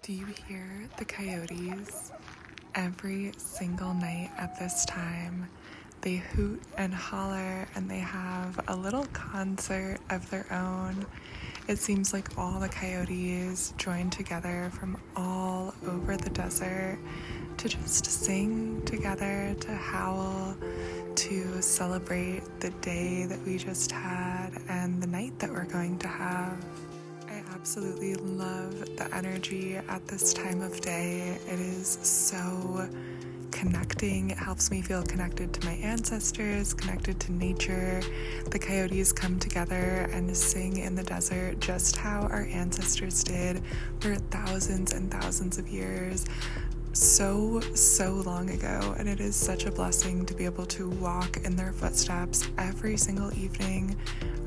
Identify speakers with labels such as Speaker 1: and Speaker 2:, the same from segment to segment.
Speaker 1: Do you hear the coyotes? Every single night at this time, they hoot and holler and they have a little concert of their own. It seems like all the coyotes join together from all over the desert to just sing together, to howl, to celebrate the day that we just had and the night that we're going to have. I absolutely love the energy at this time of day. It is so connecting. It helps me feel connected to my ancestors, connected to nature. The coyotes come together and sing in the desert just how our ancestors did for thousands and thousands of years. So long ago, and it is such a blessing to be able to walk in their footsteps every single evening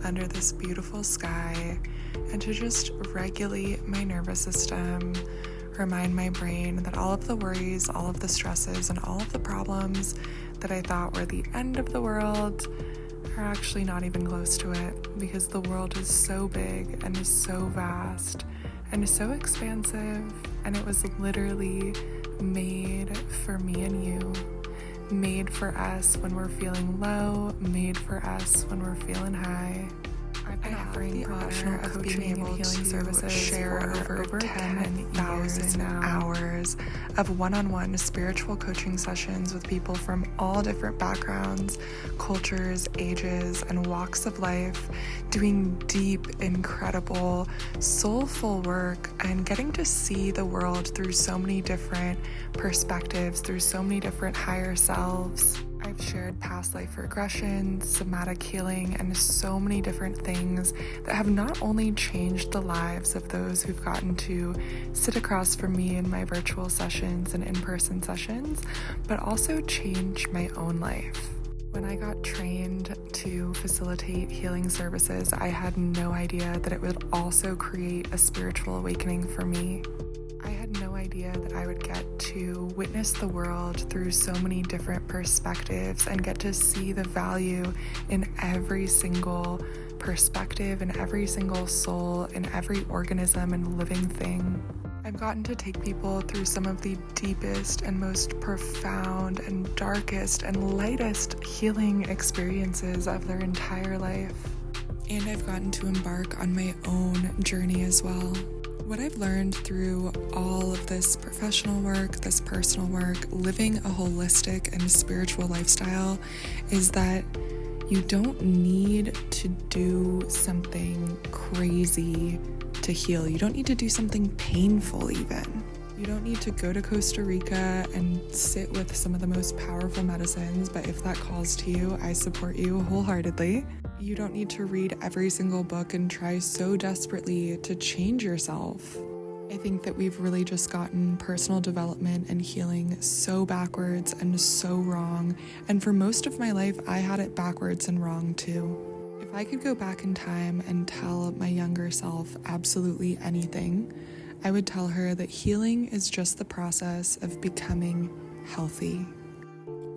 Speaker 1: under this beautiful sky and to just regulate my nervous system, remind my brain that all of the worries, all of the stresses, and all of the problems that I thought were the end of the world are actually not even close to it, because the world is so big and is so vast and is so expansive, and it was literally made for me and you, made for us when we're feeling low, made for us when we're feeling high. I've been offering professional coaching and healing services share over 10,000 hours of one-on-one spiritual coaching sessions with people from all different backgrounds, cultures, ages, and walks of life, doing deep, incredible, soulful work and getting to see the world through so many different perspectives, through so many different higher selves. I've shared past life regression, somatic healing, and so many different things that have not only changed the lives of those who've gotten to sit across from me in my virtual sessions and in-person sessions, but also changed my own life. When I got trained to facilitate healing services, I had no idea that it would also create a spiritual awakening for me. I had no idea that I would get to witness the world through so many different perspectives and get to see the value in every single perspective, in every single soul, in every organism and living thing. I've gotten to take people through some of the deepest and most profound and darkest and lightest healing experiences of their entire life. And I've gotten to embark on my own journey as well. What I've learned through all of this professional work, this personal work, living a holistic and spiritual lifestyle is that you don't need to do something crazy to heal. You don't need to do something painful even. You don't need to go to Costa Rica and sit with some of the most powerful medicines, but if that calls to you, I support you wholeheartedly. You don't need to read every single book and try so desperately to change yourself. I think that we've really just gotten personal development and healing so backwards and so wrong, and for most of my life, I had it backwards and wrong too. If I could go back in time and tell my younger self absolutely anything, I would tell her that healing is just the process of becoming healthy.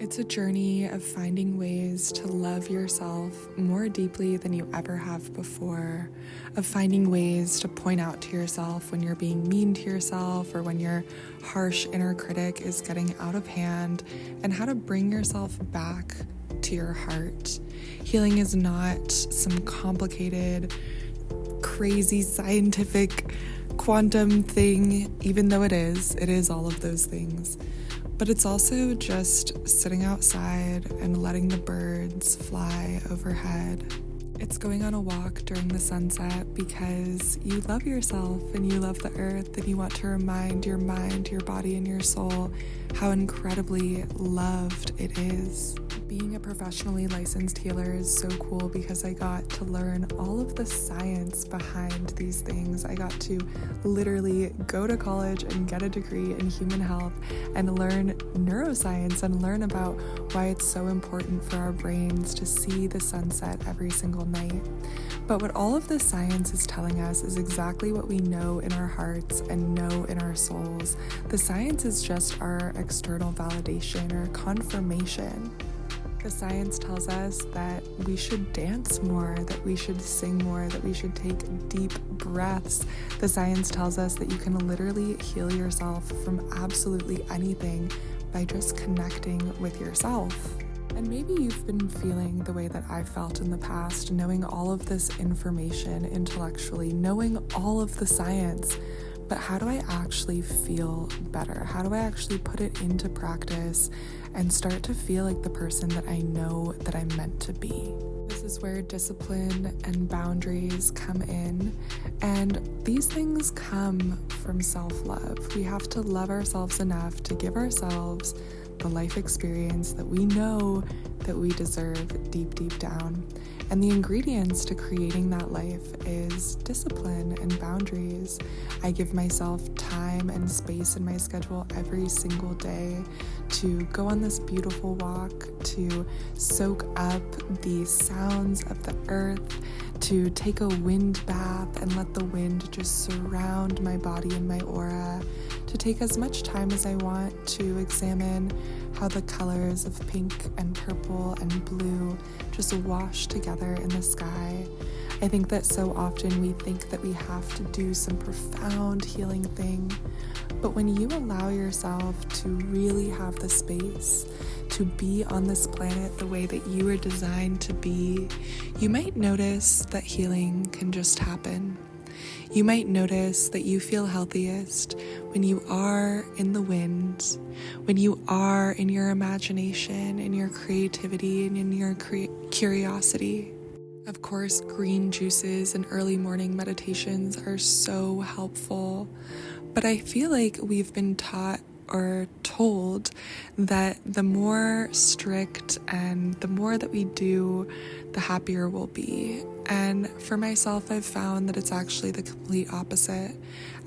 Speaker 1: It's a journey of finding ways to love yourself more deeply than you ever have before, of finding ways to point out to yourself when you're being mean to yourself or when your harsh inner critic is getting out of hand, and how to bring yourself back to your heart. Healing is not some complicated, crazy scientific quantum thing, even though it is all of those things. But it's also just sitting outside and letting the birds fly overhead. It's going on a walk during the sunset because you love yourself and you love the earth, and you want to remind your mind, your body, and your soul how incredibly loved it is. Being a professionally licensed healer is so cool because I got to learn all of the science behind these things. I got to literally go to college and get a degree in human health and learn neuroscience and learn about why it's so important for our brains to see the sunset every single night. But what all of this science is telling us is exactly what we know in our hearts and know in our souls. The science is just our external validation or confirmation. The science tells us that we should dance more, that we should sing more, that we should take deep breaths. The science tells us that you can literally heal yourself from absolutely anything by just connecting with yourself. And maybe you've been feeling the way that I've felt in the past, knowing all of this information intellectually, knowing all of the science, but how do I actually feel better? How do I actually put it into practice and start to feel like the person that I know that I'm meant to be? This is where discipline and boundaries come in, and these things come from self-love. We have to love ourselves enough to give ourselves the life experience that we know that we deserve deep down. And the ingredients to creating that life is discipline and boundaries. I give myself time and space in my schedule every single day to go on this beautiful walk, to soak up the sounds of the earth, to take a wind bath and let the wind just surround my body and my aura, to take as much time as I want to examine how the colors of pink and purple and blue just wash together in the sky. I think that so often we think that we have to do some profound healing thing, but when you allow yourself to really have the space to be on this planet the way that you were designed to be, you might notice that healing can just happen. You might notice that you feel healthiest when you are in the wind, when you are in your imagination, in your creativity, and in your curiosity. Of course, green juices and early morning meditations are so helpful, but I feel like we've been taught or told that the more strict and the more that we do, the happier we'll be. And for myself, I've found that it's actually the complete opposite.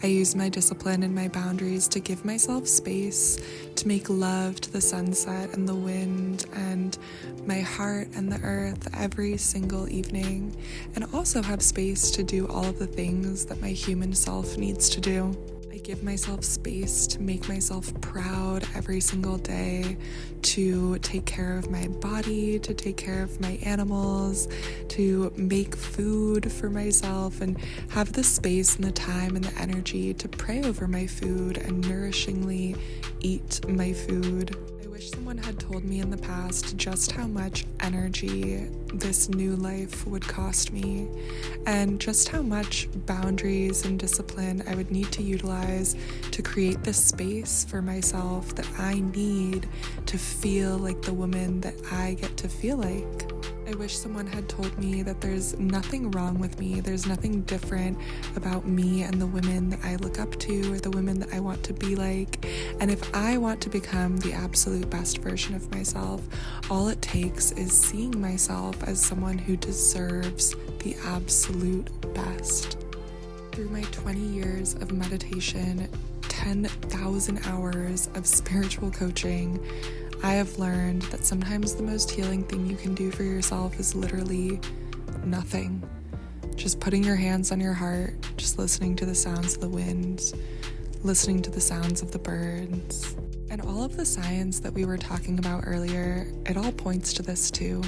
Speaker 1: I use my discipline and my boundaries to give myself space to make love to the sunset and the wind and my heart and the earth every single evening, and also have space to do all of the things that my human self needs to do. I give myself space to make myself proud every single day, to take care of my body, to take care of my animals, to make food for myself, and have the space and the time and the energy to pray over my food and nourishingly eat my food. I wish someone had told me in the past just how much energy this new life would cost me, and just how much boundaries and discipline I would need to utilize to create the space for myself that I need to feel like the woman that I get to feel like. I wish someone had told me that there's nothing wrong with me, there's nothing different about me and the women that I look up to or the women that I want to be like. And if I want to become the absolute best version of myself, all it takes is seeing myself as someone who deserves the absolute best. Through my 20 years of meditation, 10,000 hours of spiritual coaching, I have learned that sometimes the most healing thing you can do for yourself is literally nothing. Just putting your hands on your heart, just listening to the sounds of the wind, listening to the sounds of the birds. And all of the science that we were talking about earlier, it all points to this too.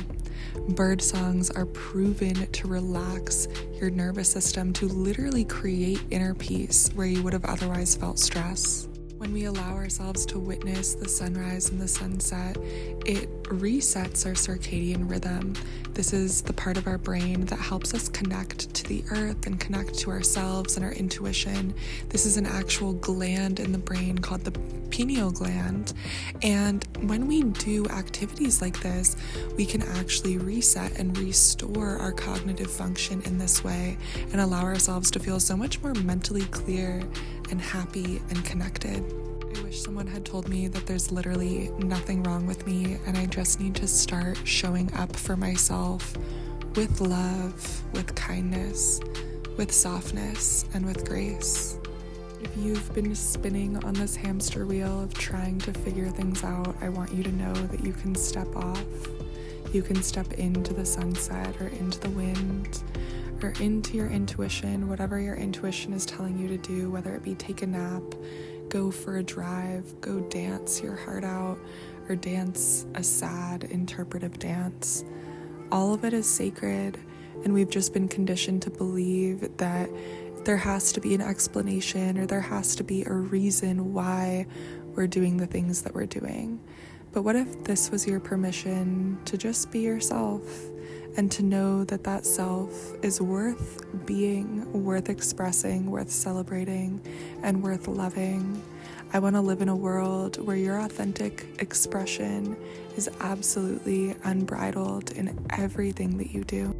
Speaker 1: Bird songs are proven to relax your nervous system, to literally create inner peace where you would have otherwise felt stress. When we allow ourselves to witness the sunrise and the sunset, it resets our circadian rhythm. This is the part of our brain that helps us connect to the earth and connect to ourselves and our intuition. This is an actual gland in the brain called the pineal gland. And when we do activities like this, we can actually reset and restore our cognitive function in this way and allow ourselves to feel so much more mentally clear and happy and connected. I wish someone had told me that there's literally nothing wrong with me and I just need to start showing up for myself with love, with kindness, with softness, and with grace. If you've been spinning on this hamster wheel of trying to figure things out, I want you to know that you can step off. You can step into the sunset or into the wind or into your intuition, whatever your intuition is telling you to do, whether it be take a nap, go for a drive, go dance your heart out, or dance a sad interpretive dance. All of it is sacred, and we've just been conditioned to believe that there has to be an explanation or there has to be a reason why we're doing the things that we're doing. But what if this was your permission to just be yourself and to know that that self is worth being, worth expressing, worth celebrating, and worth loving? I want to live in a world where your authentic expression is absolutely unbridled in everything that you do.